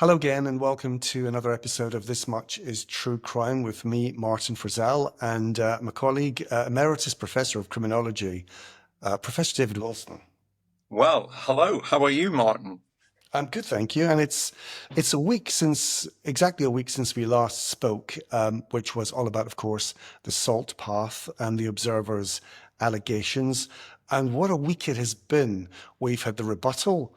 Hello again, and welcome to another episode of This Much is True Crime with me, Martin Frizell, and my colleague, emeritus professor of criminology, Professor David Wilson. Well, hello. How are you, Martin? I'm good, thank you. And it's a week since exactly a week since we last spoke, which was all about, of course, the Salt Path and the Observer's allegations. And what a week it has been. We've had the rebuttal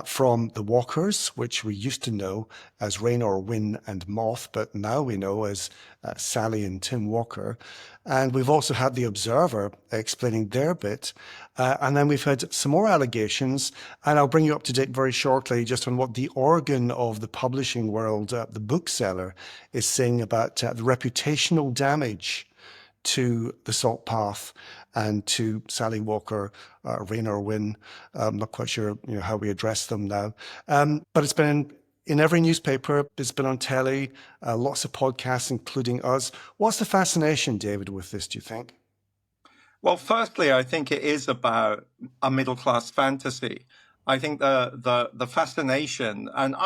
from the Walkers, which we used to know as Raynor Winn and Moth, but now we know as Sally and Tim Walker. And we've also had the Observer explaining their bit. And then we've had some more allegations. And I'll bring you up to date very shortly just on what the organ of the publishing world, the bookseller, is saying about the reputational damage to the Salt Path and to Sally Walker, Raynor Winn. I'm not quite sure how we address them now. But it's been in every newspaper, it's been on telly, lots of podcasts, including us. What's the fascination, David, with this, do you think? Well, firstly, I think it is about a middle-class fantasy. I think the fascination, and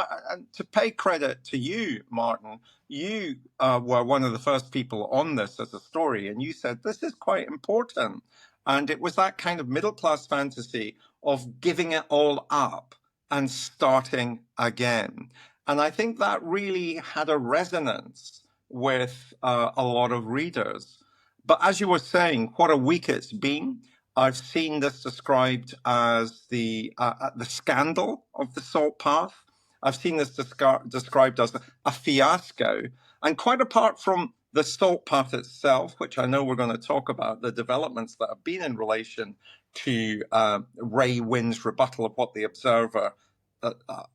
to pay credit to you, Martin, you were one of the first people on this as a story, and you said this is quite important. And it was that kind of middle-class fantasy of giving it all up and starting again. And I think that really had a resonance with a lot of readers. But as you were saying, what a week it's been. I've seen this described as the scandal of the Salt Path. I've seen this described as a fiasco. And quite apart from the Salt Path itself, which I know we're going to talk about, the developments that have been in relation to Ray Winn's rebuttal of what the Observer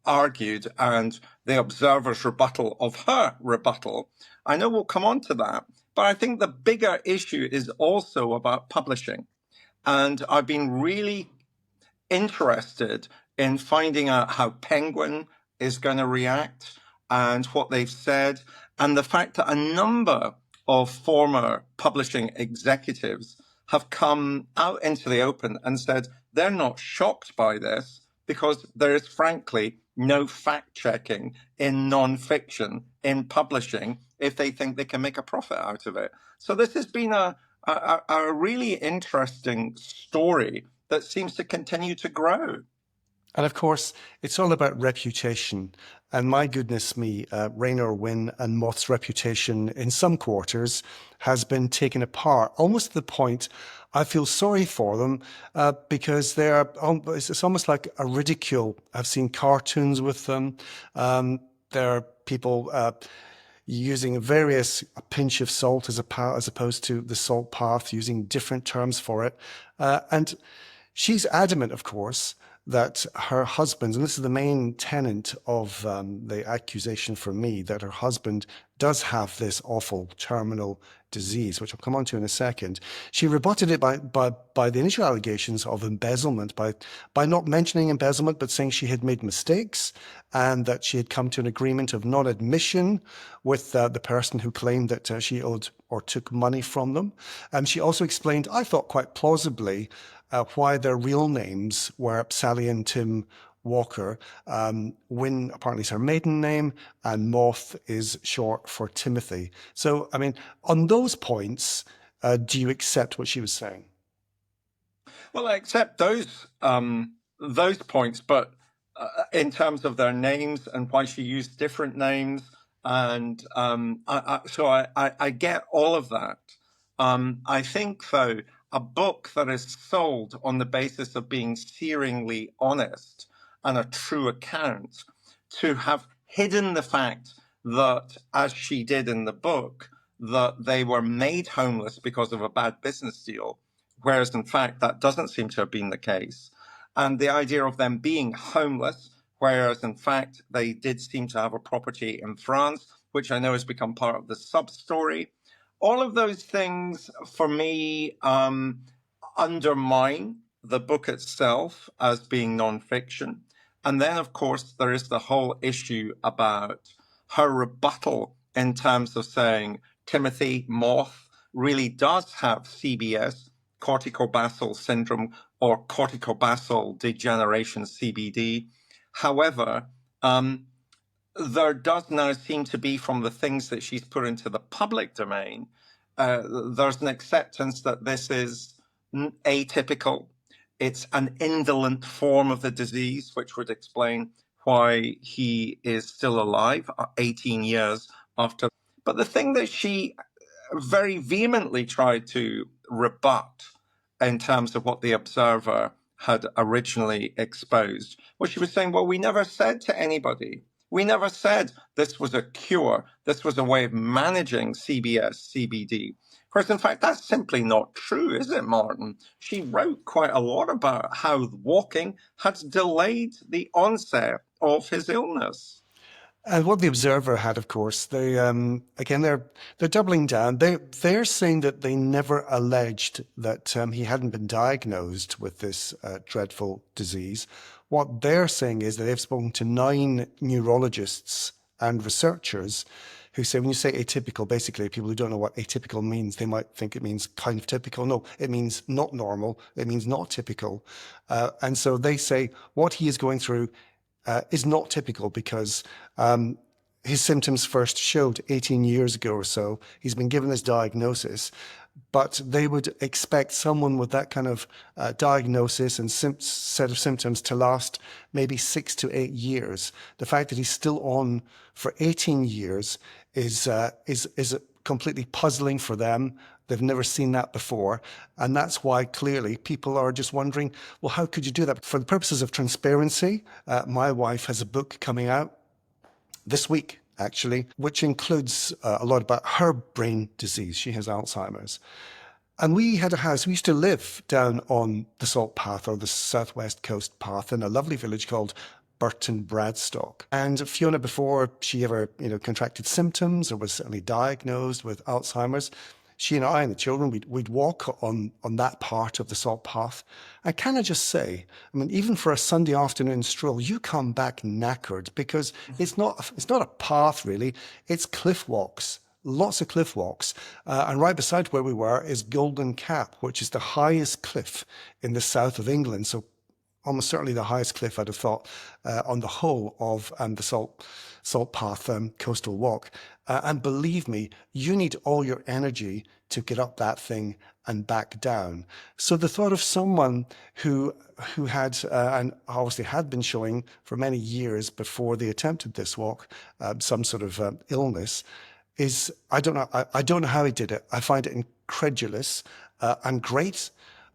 argued and the Observer's rebuttal of her rebuttal. I know we'll come on to that. But I think the bigger issue is also about publishing. And I've been really interested in finding out how Penguin is going to react and what they've said, and the fact that a number of former publishing executives have come out into the open and said they're not shocked by this because there is frankly no fact checking in nonfiction in publishing if they think they can make a profit out of it. So this has been a really interesting story that seems to continue to grow. And of course, it's all about reputation. And my goodness me, Raynor Winn and Moth's reputation in some quarters has been taken apart, almost to the point I feel sorry for them because it's almost like a ridicule. I've seen cartoons with them. There are people using a pinch of salt as opposed to the Salt Path, using different terms for it. And she's adamant, of course, that her husband, and this is the main tenet of the accusation from me, that her husband does have this awful terminal disease, which I'll come on to in a second. She rebutted it by the initial allegations of embezzlement, by not mentioning embezzlement, but saying she had made mistakes and that she had come to an agreement of non-admission with the person who claimed that she owed or took money from them. And she also explained, I thought quite plausibly, why their real names were Sally and Tim Walker. Winn apparently is her maiden name, and Moth is short for Timothy. So, I mean, on those points, do you accept what she was saying? Well, I accept those points, but in terms of their names and why she used different names, and I get all of that. I think, though, a book that is sold on the basis of being searingly honest and a true account, to have hidden the fact that, as she did in the book, that they were made homeless because of a bad business deal, whereas in fact that doesn't seem to have been the case. And the idea of them being homeless, whereas in fact they did seem to have a property in France, which I know has become part of the sub-story. All of those things, for me, undermine the book itself as being nonfiction. And then, of course, there is the whole issue about her rebuttal in terms of saying Timothy Moth really does have CBS, corticobasal syndrome, or corticobasal degeneration, CBD. However, there does now seem to be, from the things that she's put into the public domain, there's an acceptance that this is atypical. It's an indolent form of the disease, which would explain why he is still alive 18 years after. But the thing that she very vehemently tried to rebut in terms of what the Observer had originally exposed was she was saying, well, we never said to anybody, we never said this was a cure, this was a way of managing CBS, CBD. Whereas, in fact, that's simply not true, is it, Martin? She wrote quite a lot about how walking had delayed the onset of his illness. And what the Observer had, of course, they again they're doubling down. They're saying that they never alleged that he hadn't been diagnosed with this dreadful disease. What they're saying is that they've spoken to 9 neurologists and researchers who say, when you say atypical, basically people who don't know what atypical means, they might think it means kind of typical. No, it means not normal. It means not typical. And so they say what he is going through is not typical because his symptoms first showed 18 years ago or so. He's been given this diagnosis, but they would expect someone with that kind of diagnosis and set of symptoms to last maybe 6 to 8 years. The fact that he's still on for 18 years is completely puzzling for them. They've never seen that before. And that's why clearly people are just wondering, well, how could you do that? For the purposes of transparency, my wife has a book coming out this week, actually, which includes a lot about her brain disease. She has Alzheimer's. And we had a house, we used to live down on the Salt Path or the Southwest Coast Path in a lovely village called Burton Bradstock. And Fiona, before she ever, contracted symptoms or was certainly diagnosed with Alzheimer's, she and I and the children, we'd walk on that part of the Salt Path. And can I just say, I mean, even for a Sunday afternoon stroll, you come back knackered because it's not a path really, it's cliff walks. Lots of cliff walks. And right beside where we were is Golden Cap, which is the highest cliff in the south of England. So almost certainly the highest cliff, I'd have thought, on the whole of the Salt Path coastal walk. And believe me, you need all your energy to get up that thing and back down. So the thought of someone who had, and obviously had been showing for many years before they attempted this walk, some sort of illness, is, I don't know how he did it. I find it incredulous and great.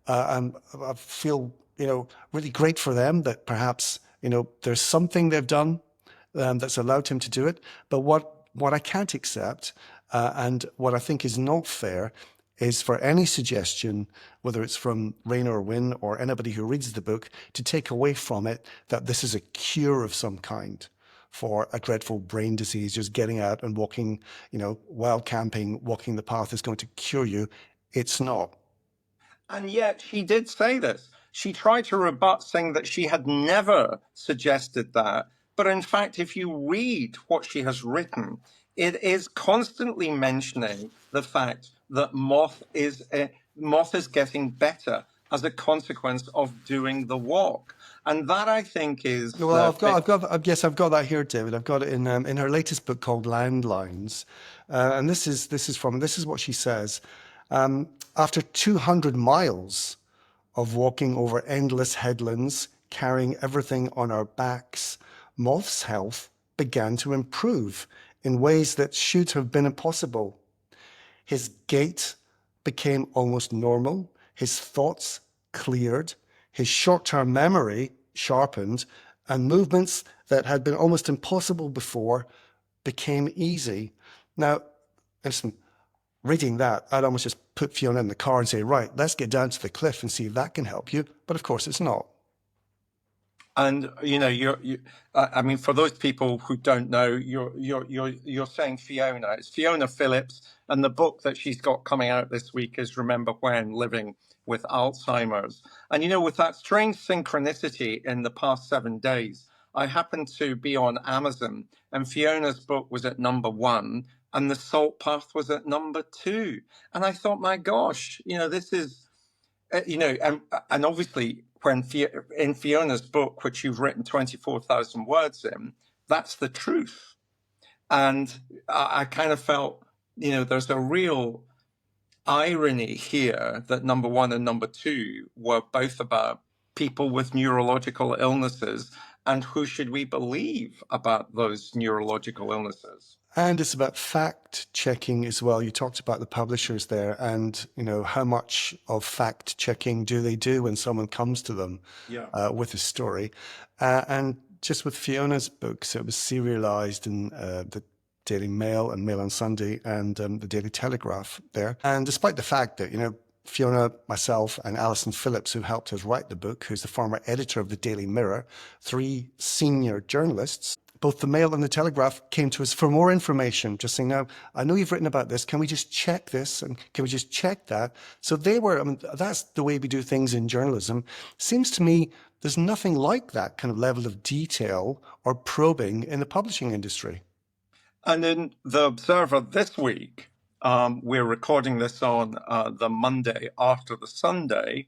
And I feel, really great for them that perhaps, there's something they've done that's allowed him to do it. But what I can't accept and what I think is not fair is for any suggestion, whether it's from Raynor Winn or anybody who reads the book, to take away from it that this is a cure of some kind for a dreadful brain disease. Just getting out and walking, wild camping, walking the path is going to cure you. It's not. And yet she did say this. She tried to rebut, saying that she had never suggested that. But in fact, if you read what she has written, it is constantly mentioning the fact that Moth is getting better as a consequence of doing the walk. And that, I think, is... Well, I've got that here, David. I've got it in her latest book called Landlines. And this is what she says. After 200 miles of walking over endless headlands, carrying everything on our backs, Moth's health began to improve in ways that should have been impossible. His gait became almost normal, his thoughts cleared, his short-term memory sharpened, and movements that had been almost impossible before became easy. Now, listen, reading that, I'd almost just put Fiona in the car and say, right, let's get down to the cliff and see if that can help you. But of course, it's not. And I mean, for those people who don't know, you're saying Fiona. It's Fiona Phillips, and the book that she's got coming out this week is Remember When: Living with Alzheimer's. And with that strange synchronicity in the past 7 days, I happened to be on Amazon, and Fiona's book was at number 1, and The Salt Path was at number 2. And I thought, my gosh, this is, and obviously, in Fiona's book, which you've written 24,000 words in, that's the truth. And I kind of felt, there's a real irony here that number one and number two were both about people with neurological illnesses, and who should we believe about those neurological illnesses? And it's about fact checking as well. You talked about the publishers there, and how much of fact checking do they do when someone comes to them Yeah. with a story? And just with Fiona's books, it was serialized in the Daily Mail and Mail on Sunday and the Daily Telegraph there. And despite the fact that Fiona, myself, and Alison Phillips, who helped us write the book, who's the former editor of the Daily Mirror, three senior journalists, both the Mail and the Telegraph came to us for more information, just saying, now, I know you've written about this. Can we just check this? And can we just check that? So they were, that's the way we do things in journalism. Seems to me there's nothing like that kind of level of detail or probing in the publishing industry. And in the Observer this week, we're recording this on the Monday after the Sunday.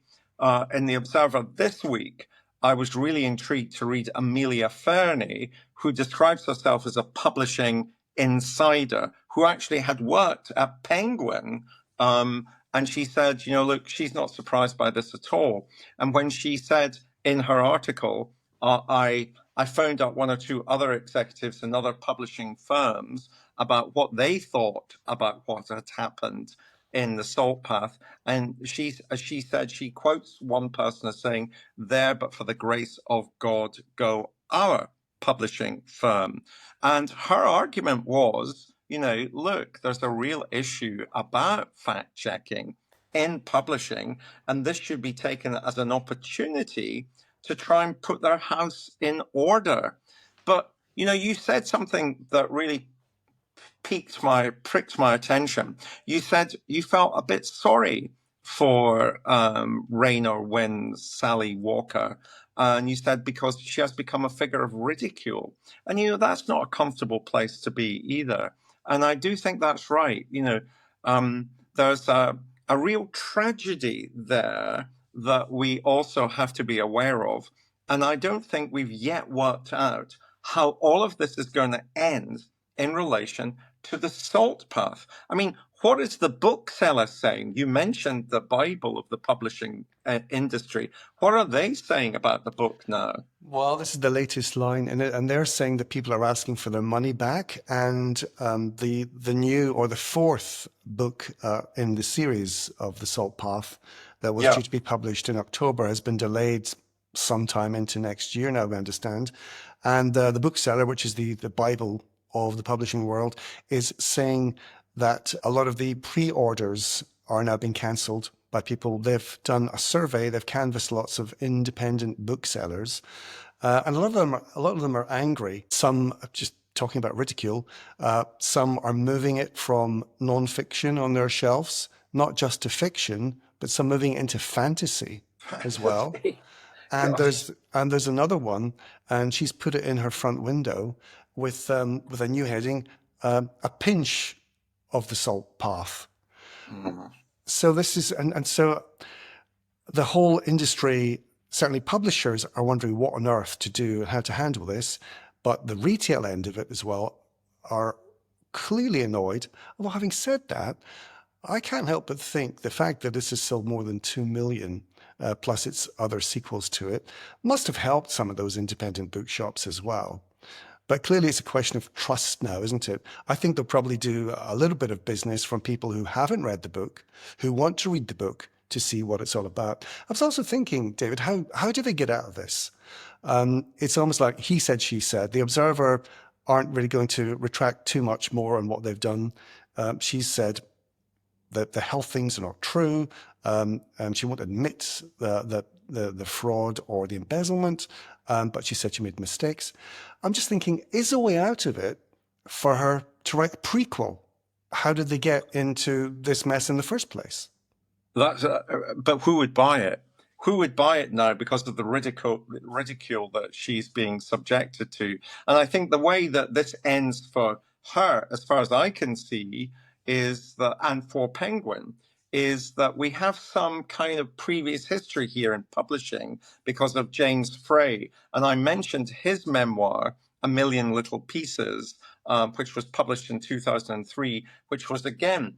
In the Observer this week, I was really intrigued to read Amelia Fairney, who describes herself as a publishing insider, who actually had worked at Penguin. And she said, look, she's not surprised by this at all. And when she said in her article, I phoned up one or two other executives in other publishing firms about what they thought about what had happened in the Salt Path. And she said, she quotes one person as saying, "There, but for the grace of God, go our publishing firm." And her argument was, look, there's a real issue about fact checking in publishing, and this should be taken as an opportunity to try and put their house in order. But, you said something that really pricked my attention. You said you felt a bit sorry for Raynor Winn's Sally Walker. And you said because she has become a figure of ridicule. And, that's not a comfortable place to be either. And I do think that's right. There's a real tragedy there that we also have to be aware of. And I don't think we've yet worked out how all of this is going to end in relation to the Salt Path. I mean, what is the bookseller saying? You mentioned the Bible of the publishing industry. What are they saying about the book now? Well, this is the latest line, and they're saying that people are asking for their money back, and the new or the fourth book in the series of the Salt Path that was due to be published in October has been delayed sometime into next year now, we understand. And the bookseller, which is the Bible of the publishing world, is saying that a lot of the pre-orders are now being cancelled by people. They've done a survey, they've canvassed lots of independent booksellers, and a lot of them are angry. Some are just talking about ridicule. Some are moving it from non-fiction on their shelves, not just to fiction, but some moving it into fantasy as well. And there's another one, and she's put it in her front window with a new heading, a pinch of the Salt Path. Mm. So this is, and so the whole industry, certainly publishers, are wondering what on earth to do and how to handle this. But the retail end of it as well are clearly annoyed. Although having said that, I can't help but think the fact that this has sold more than 2 million, plus its other sequels to it, must have helped some of those independent bookshops as well. But clearly it's a question of trust now, isn't it? I think they'll probably do a little bit of business from people who haven't read the book, who want to read the book to see what it's all about. I was also thinking, David, how do they get out of this? It's almost like he said, she said. The Observer aren't really going to retract too much more on what they've done. She said that the health things are not true. She won't admit the fraud or the embezzlement, but she said she made mistakes. I'm just thinking, is a way out of it for her to write a prequel? How did they get into this mess in the first place? But who would buy it? Who would buy it now because of the ridicule that she's being subjected to? And I think the way that this ends for her, as far as I can see, is that, and for Penguin, is that we have some kind of previous history here in publishing because of James Frey. And I mentioned his memoir A Million Little Pieces, which was published in 2003, which was again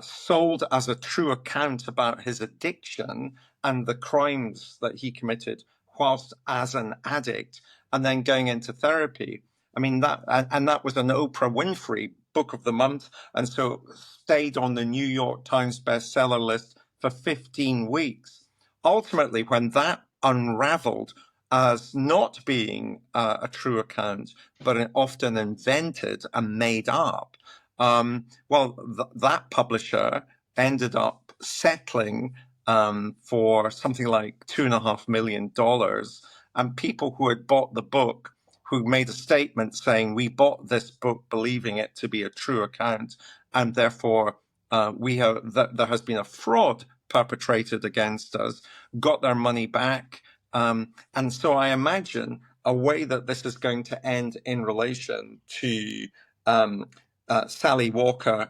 sold as a true account about his addiction and the crimes that he committed whilst as an addict, and then going into therapy. I mean, that was an Oprah Winfrey Book of the Month, and so it stayed on the New York Times bestseller list for 15 weeks. Ultimately, when that unraveled as not being a true account, but often invented and made up, that publisher ended up settling for something like $2.5 million. And people who had bought the book, who made a statement saying, we bought this book believing it to be a true account, and therefore there has been a fraud perpetrated against us, got their money back. And so I imagine a way that this is going to end in relation to Sally Walker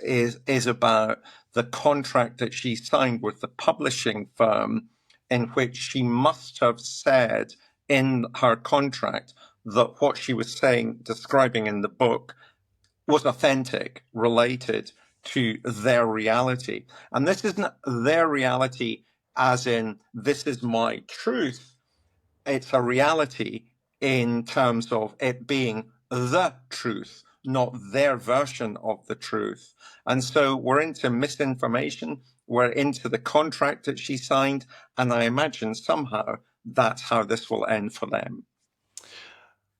is about the contract that she signed with the publishing firm, in which she must have said in her contract that what she was saying, describing in the book, was authentic, related to their reality. And this isn't their reality as in, this is my truth. It's a reality in terms of it being the truth, not their version of the truth. And so we're into misinformation. We're into the contract that she signed. And I imagine somehow that's how this will end for them.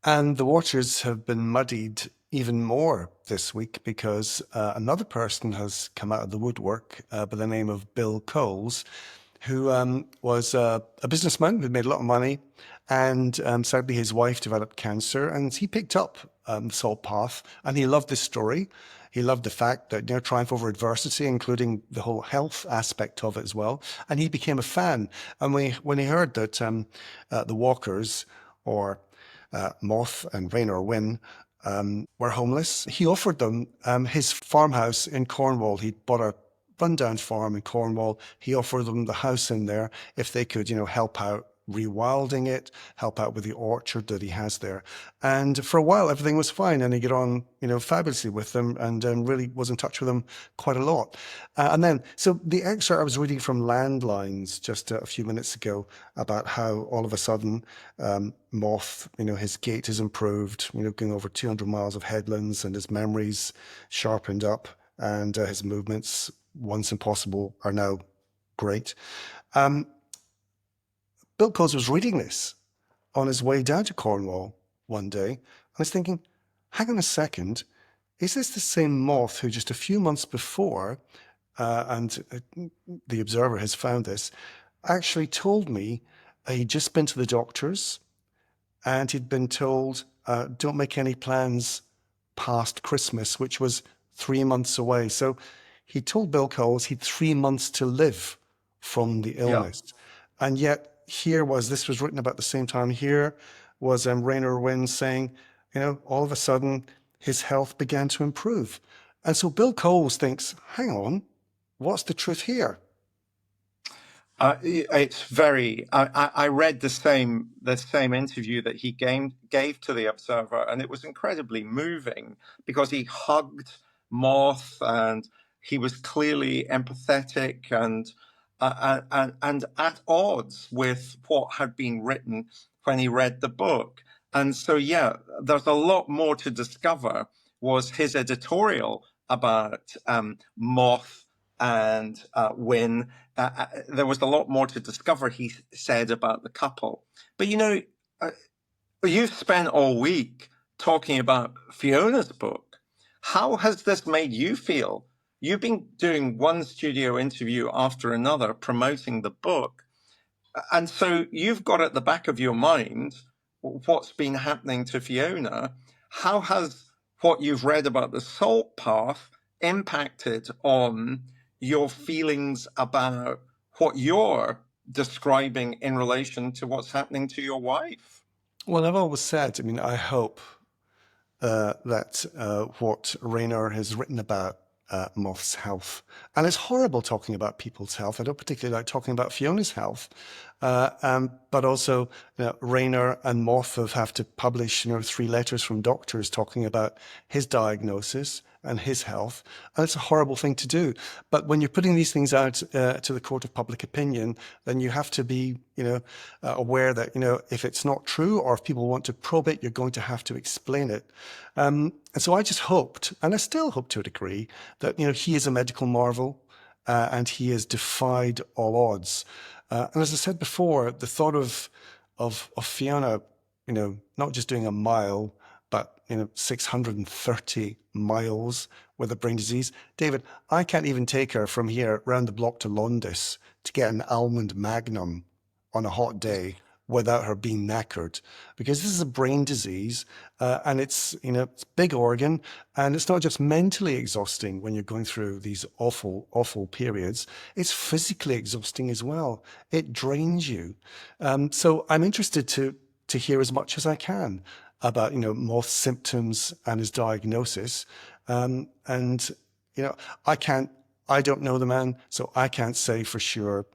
And the waters have been muddied even more this week because another person has come out of the woodwork by the name of Bill Coles, who was a businessman who made a lot of money, and sadly his wife developed cancer, and he picked up Salt Path, and he loved this story. He loved the fact that, triumph over adversity, including the whole health aspect of it as well, and he became a fan. And when he heard that the Walkers, or Moth and Raynor Winn, were homeless, he offered them his farmhouse in Cornwall. He'd bought a rundown farm in Cornwall. He offered them the house in there if they could, help out rewilding it, help out with the orchard that he has there. And for a while, everything was fine, and he got on, fabulously with them, and really was in touch with them quite a lot. So the excerpt I was reading from Landlines just a few minutes ago about how all of a sudden Moth, his gait has improved, going over 200 miles of headlands, and his memories sharpened up, and his movements, once impossible, are now great. Bill Coles was reading this on his way down to Cornwall one day, and I was thinking, hang on a second, is this the same Moth who just a few months before, and the Observer has found this, actually told me he'd just been to the doctors and he'd been told, don't make any plans past Christmas, which was 3 months away. So he told Bill Coles he'd 3 months to live from the illness. Yeah. And yet this was written about the same time. Here was Raynor Winn saying, all of a sudden his health began to improve. And so Bill Coles thinks, hang on, what's the truth here? It's very. I read the same interview that he gave to the Observer, and it was incredibly moving because he hugged Moth, and he was clearly empathetic and at odds with what had been written when he read the book. And so, there's a lot more to discover. Was his editorial about Moth and Winn. There was a lot more to discover, he said, about the couple. But you've spent all week talking about Fiona's book. How has this made you feel? You've been doing one studio interview after another promoting the book. And so you've got at the back of your mind what's been happening to Fiona. How has what you've read about the Salt Path impacted on your feelings about what you're describing in relation to what's happening to your wife? Well, I've always said, I hope that what Raynor has written about Moth's health, and it's horrible talking about people's health. I don't particularly like talking about Fiona's health, But also, Raynor and Moth have to publish, 3 letters from doctors talking about his diagnosis and his health. And it's a horrible thing to do. But when you're putting these things out to the court of public opinion, then you have to be, aware that, if it's not true or if people want to probe it, you're going to have to explain it. And so I just hoped, and I still hope to a degree, that, he is a medical marvel. And he has defied all odds. And as I said before, the thought of Fiona, not just doing a mile, but 630 miles with a brain disease. David, I can't even take her from here round the block to Londis to get an almond magnum on a hot day without her being knackered, because this is a brain disease, and it's big organ, and it's not just mentally exhausting when you're going through these awful periods. It's physically exhausting as well. It drains you. So I'm interested to hear as much as I can about Moth's symptoms and his diagnosis, and I don't know the man, so I can't say for sure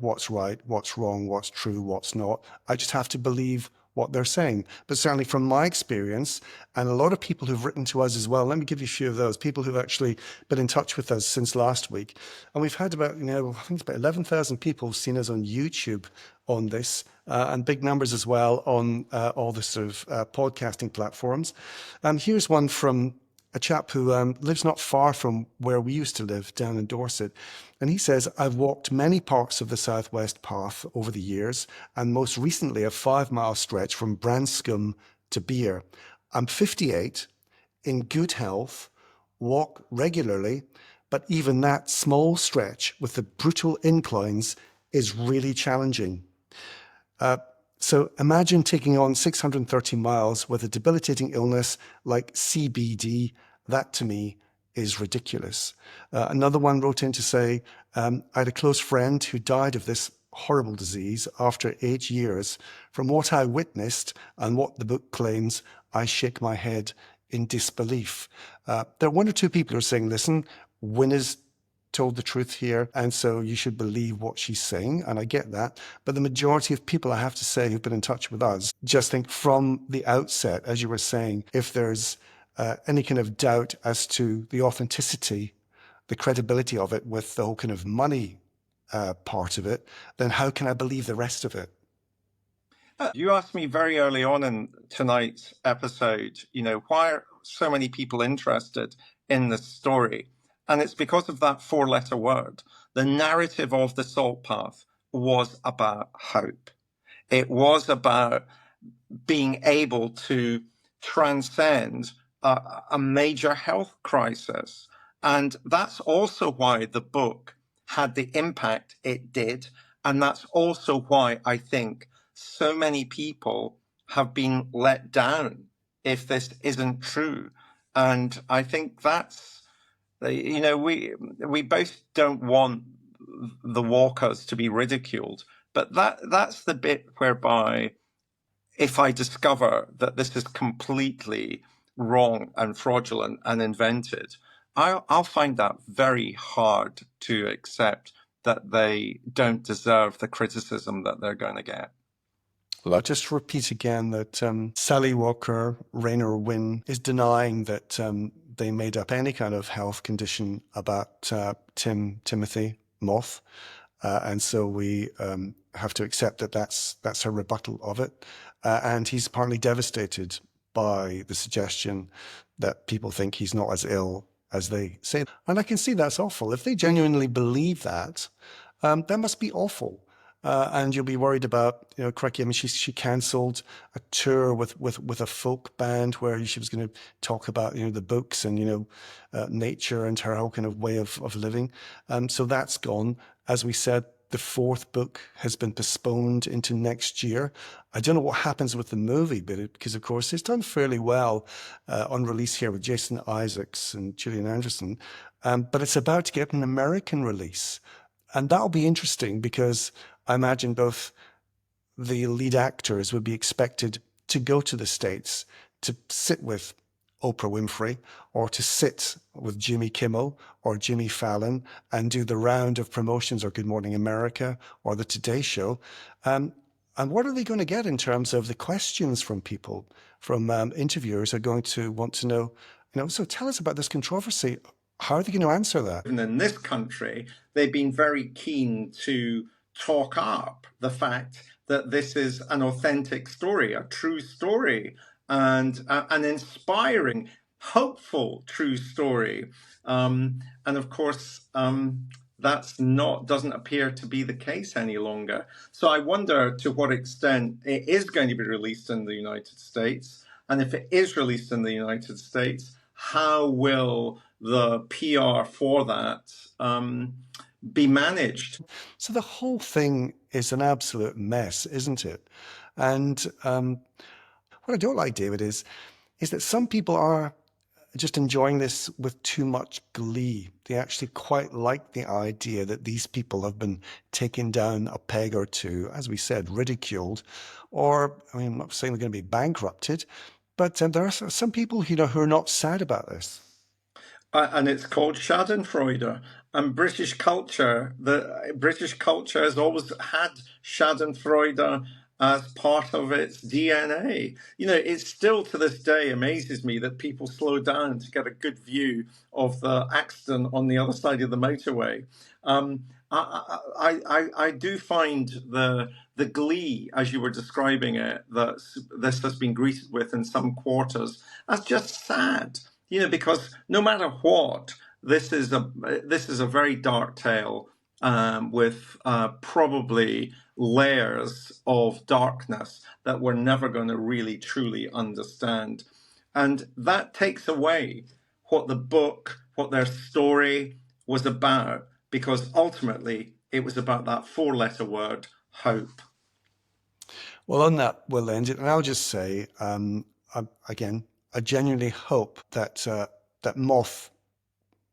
what's right, what's wrong, what's true, what's not. I just have to believe what they're saying. But certainly from my experience, and a lot of people who've written to us as well, let me give you a few of those, people who've actually been in touch with us since last week. And we've had about, I think it's about 11,000 people who've seen us on YouTube on this, and big numbers as well on all the sort of podcasting platforms. Here's one from a chap who lives not far from where we used to live, down in Dorset. And he says, I've walked many parts of the Southwest Path over the years, and most recently a 5-mile stretch from Branscombe to Beer. I'm 58, in good health, walk regularly, but even that small stretch with the brutal inclines is really challenging. So imagine taking on 630 miles with a debilitating illness like CBD. That to me is ridiculous. Another one wrote in to say, I had a close friend who died of this horrible disease after 8 years. From what I witnessed and what the book claims, I shake my head in disbelief. There are 1 or 2 people who are saying, listen, Winn has told the truth here, and so you should believe what she's saying, and I get that. But the majority of people, I have to say, who've been in touch with us, just think from the outset, as you were saying, if there's any kind of doubt as to the authenticity, the credibility of it with the whole kind of money part of it, then how can I believe the rest of it? You asked me very early on in tonight's episode, why are so many people interested in this story? And it's because of that 4-letter word. The narrative of the Salt Path was about hope. It was about being able to transcend a major health crisis. And that's also why the book had the impact it did. And that's also why I think so many people have been let down if this isn't true. And I think that's, we both don't want the walkers to be ridiculed, but that's the bit whereby if I discover that this is completely wrong and fraudulent and invented, I'll find that very hard to accept that they don't deserve the criticism that they're going to get. Well, I'll just repeat again that Sally Walker, Raynor Winn, is denying that they made up any kind of health condition about Timothy Moth. And so we have to accept that that's a rebuttal of it. And he's partly devastated by the suggestion that people think he's not as ill as they say. And I can see that's awful. If they genuinely believe that, that must be awful. And you'll be worried about, crikey, I mean, she cancelled a tour with a folk band where she was going to talk about, the books and, nature and her whole kind of way of living. So that's gone. As we said, the 4th book has been postponed into next year. I don't know what happens with the movie, because of course it's done fairly well on release here with Jason Isaacs and Gillian Anderson. But it's about to get an American release. And that'll be interesting because I imagine both the lead actors would be expected to go to the States to sit with Oprah Winfrey, or to sit with Jimmy Kimmel or Jimmy Fallon and do the round of promotions or Good Morning America or the Today Show. And what are they going to get in terms of the questions from people, from interviewers are going to want to know, so tell us about this controversy. How are they going to answer that? Even in this country, they've been very keen to talk up the fact that this is an authentic story, a true story, and an inspiring, hopeful true story. And of course, doesn't appear to be the case any longer. So I wonder to what extent it is going to be released in the United States, and if it is released in the United States, how will the PR for that be managed? So the whole thing is an absolute mess, isn't it? And what I don't like, David, is that some people are just enjoying this with too much glee. They actually quite like the idea that these people have been taken down a peg or two, as we said, ridiculed, or, I'm not saying they're going to be bankrupted, but there are some people, who are not sad about this. And it's called Schadenfreude. And British culture has always had Schadenfreude as part of its DNA. It still to this day amazes me that people slow down to get a good view of the accident on the other side of the motorway. I do find the glee, as you were describing it, that this has been greeted with in some quarters, as just sad. Because no matter what, this is a very dark tale with probably layers of darkness that we're never going to really truly understand, and that takes away what the book, what their story was about, because ultimately it was about that four-letter word, hope. Well, on that, we'll end it, and I'll just say again, I genuinely hope that that Moth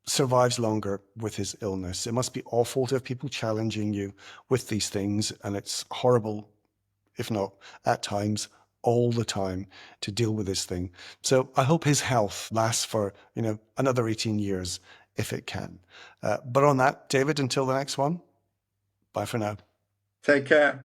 survives longer with his illness. It must be awful to have people challenging you with these things, and it's horrible, if not at times, all the time, to deal with this thing. So I hope his health lasts for, another 18 years, if it can. But on that, David, until the next one, bye for now. Take care.